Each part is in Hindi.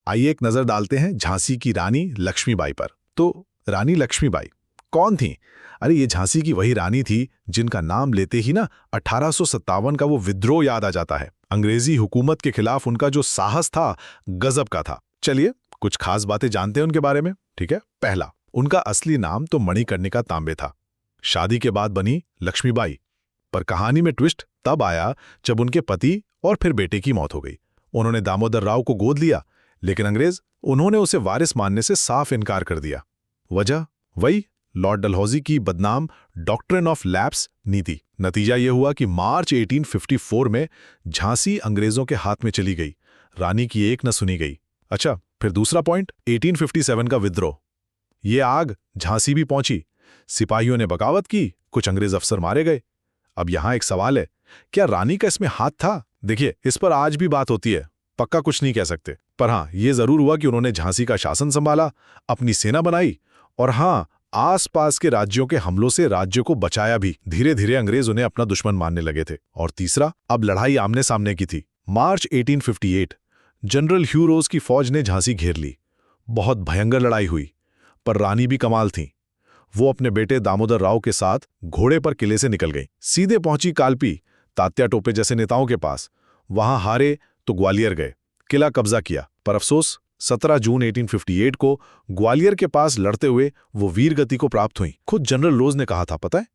आइए एक नजर डालते हैं झांसी की रानी लक्ष्मीबाई पर। तो रानी लक्ष्मीबाई कौन थी? अरे ये झांसी की वही रानी थी जिनका नाम लेते ही ना 1857 का वो विद्रोह याद आ जाता है। अंग्रेजी हुकूमत के खिलाफ उनका जो साहस था, गजब का था। चलिए कुछ खास बातें जानते हैं उनके बारे में, ठीक है। पहला, उनका असली नाम तो मणिकर्णिका तांबे था। शादी के बाद बनी लक्ष्मीबाई, पर कहानी में ट्विस्ट तब आया जब उनके पति और फिर बेटे की मौत हो गई। उन्होंने दामोदर राव को गोद लिया, लेकिन अंग्रेज उन्होंने उसे वारिस मानने से साफ इनकार कर दिया। वजह वही लॉर्ड डलहौजी की बदनाम डॉक्ट्रिन ऑफ लैप्स नीति। नतीजा यह हुआ कि मार्च 1854 में झांसी अंग्रेजों के हाथ में चली गई। रानी की एक न सुनी गई। अच्छा, फिर दूसरा पॉइंट, 1857 का विद्रोह। ये आग झांसी भी पहुंची। सिपाहियों ने बगावत की, कुछ अंग्रेज अफसर मारे गए। अब यहां एक सवाल है, क्या रानी का इसमें हाथ था? देखिए, इस पर आज भी बात होती है, पक्का कुछ नहीं कह सकते। पर हां, यह जरूर हुआ कि उन्होंने झांसी का शासन संभाला, अपनी सेना बनाई और हां, आसपास के राज्यों के हमलों से राज्य को बचाया भी। धीरे धीरे अंग्रेज उन्हें अपना दुश्मन मानने लगे थे। और तीसरा, अब लड़ाई आमने सामने की थी। मार्च 1858 जनरल ह्यू रोज की फौज ने झांसी घेर ली। बहुत भयंकर लड़ाई हुई, पर रानी भी कमाल थी। वो अपने बेटे दामोदर राव के साथ घोड़े पर किले से निकल गई। सीधे पहुंची कालपी, तात्या टोपे जैसे नेताओं के पास। वहां हारे तो ग्वालियर गए, किला कब्जा किया। पर अफसोस, 17 जून 1858 को ग्वालियर के पास लड़ते हुए वो वीर गति को प्राप्त हुई। खुद जनरल रोज ने कहा था, पता है,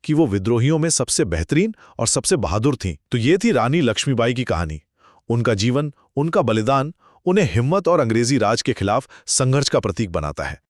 कि वो विद्रोहियों में सबसे बेहतरीन और सबसे बहादुर थी। तो ये थी रानी लक्ष्मीबाई की कहानी। उनका जीवन, उनका बलिदान उन्हें हिम्मत और अंग्रेजी राज के खिलाफ संघर्ष का प्रतीक बनाता है।